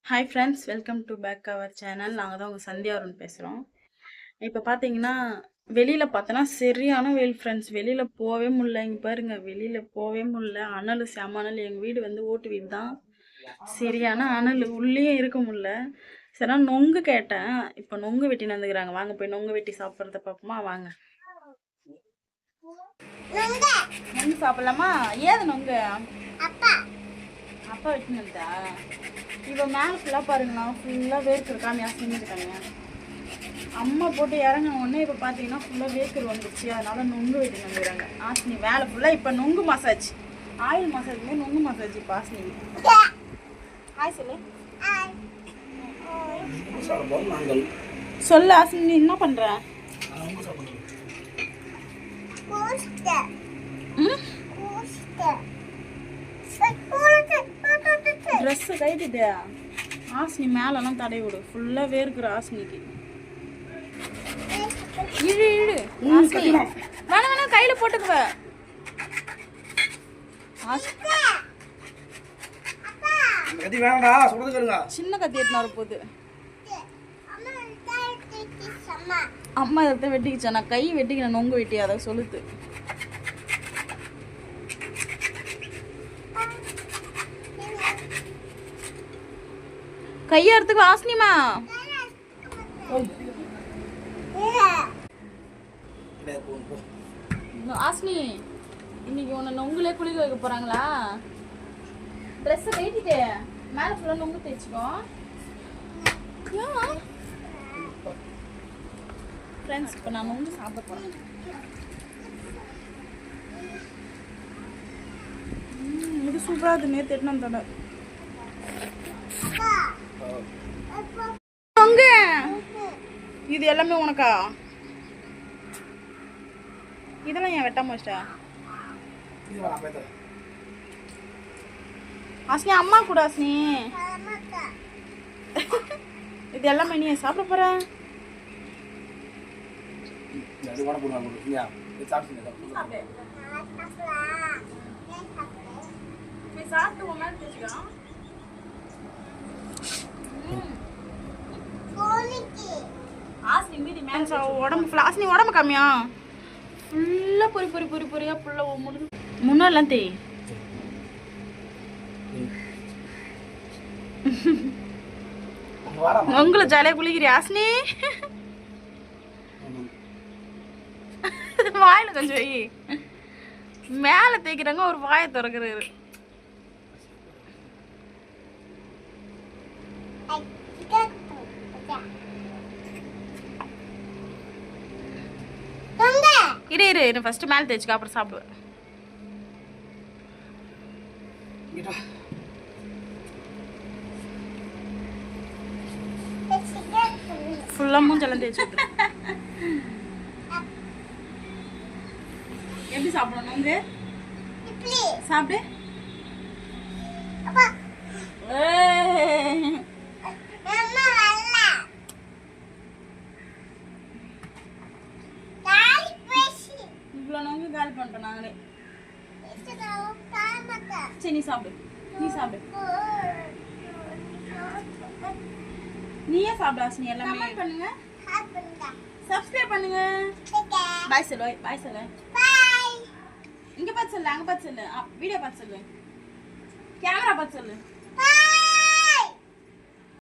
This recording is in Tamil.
Hi friends, welcome to back our channel. நாங்கள் தான் உங்கள் சந்தியா அருண் பேசுகிறோம். இப்போ பார்த்தீங்கன்னா வெளியில் பார்த்தோன்னா சரியான வெயில் ஃப்ரெண்ட்ஸ். வெளியில் போகவே முடியல. இங்கே பாருங்கள், வெளியில் போகவே முடியல. அனல் செம அனல். எங்கள் வீடு வந்து ஓட்டு வீடு தான். சரியான அனல், உள்ளேயே இருக்க முடியல. சரினா நொங்கு கேட்டேன். இப்போ நொங்கு வெட்டின்னு வந்துக்கிறாங்க. வாங்க போய் நொங்கு வெட்டி சாப்பிட்றத பார்ப்போமா? வாங்க. நொங்கு சாப்பிடலாமா? ஏது நொங்கு? அப்பா வெட்டின்னு வந்தா இப்போ மேலே ஃபுல்லாக பாருங்கண்ணா, ஃபுல்லாக வேர்க்கர் காமியா செஞ்சுருக்காங்க. அம்மா போட்டு இறங்கின உடனே இப்போ பார்த்தீங்கன்னா ஃபுல்லாக வேர்க்கர் வந்துடுச்சு. அதனால நொங்கு வெட்டின்னு வந்துடுறாங்க. ஆசினி வேலை ஃபுல்லாக இப்போ நொங்கு மசாஜ், ஆயில் மசாஜ்மே நொங்கு மசாஜ். இப்போ ஆசினி ஹாய் சொல்லு. சொல்லு ஆசினி, என்ன பண்ணுற? ட்ரெஸ்ஸு கைட்டுட்டு ஆசினி மேலெல்லாம் தடவி விடு. ஃபுல்லாக வேர்க்குற ஆசினிக்கு. இழு இழு ஆசினி. வேணா வேணா கையில் போட்டுக்குவ. சின்ன கத்தி எடுத்துன்னு வர போகுது. அம்மா இதை வெட்டிக்கிச்சா? நான் கை வெட்டிக்கிறேன். நொங்கு வெட்டி அதை சொல்லுது. கையறதுக்கு ஆசினிமா ஆசினி, இன்னைக்கு உன்னை நொங்குலே குளிக்க வைக்க போறாங்களா? ட்ரெஸ்ஸை கட்டிட்டு மேலே ஃபுல்லாக நொங்கு தேய்ச்சிக்கோ. ஃப்ரெண்ட்ஸ், இப்போ நான் நொங்கு சாப்பிட போகிறேன். இது சூப்பராக இருக்குது. நேற்று எட்டுன்னு தடவை நொங்கு. இது எல்லாமே உனக்கா? இதெல்லாம் ஏன் வெட்டாம வச்சிட்டா? ஆசினி அம்மா கூட. ஆசினி, இது எல்லாமே நீ சாப்பிட போற? சாப்பிட்டு உன் மேல தேய்ச்சிக்கலாம். உடம்பு ஃபுல்லா ஆசினி, உடம்பு கம்மியா ஃபுல்லா பொறி பொறி பொறி பொறியா ஃபுல்லா முடிஞ்சு முன்னாடிலாம் தேய். உங்களை ஜாலியாக குளிக்கிறியா ஆசினி? வாயில கொஞ்சம் வை. மேலே தேய்க்கிறாங்க, ஒரு வாயை திறக்கிறாரு. இரு இரு இரு, ஃபர்ஸ்ட் மேலே தேய்ச்சிக்க, அப்புறம் சாப்பிடுவேன். ஃபுல்லா மூஞ்செல்லாம் தேய்ச்சி விட்டு. எப்படி சாப்பிடணும் நொங்கு? சாப்பிடு. இவ்வளோ நொங்கு காலி பண்ணிட்டோம் நாங்களே. சரி, நீ சாப்பிடு, நீ சாப்பிடு. நீயே சாப்பிடு ஆசினி. எல்லாமே பண்ணுங்க, சப்ஸ்கிரைப் பண்ணுங்க. பாய் சொல்லு, பாய் சொல்லு. இங்க பார்த்து சொல்லு, அங்க பார்த்து சொல்லு, வீடியோ பார்த்து சொல்லு, கேமரா பார்த்து சொல்லு.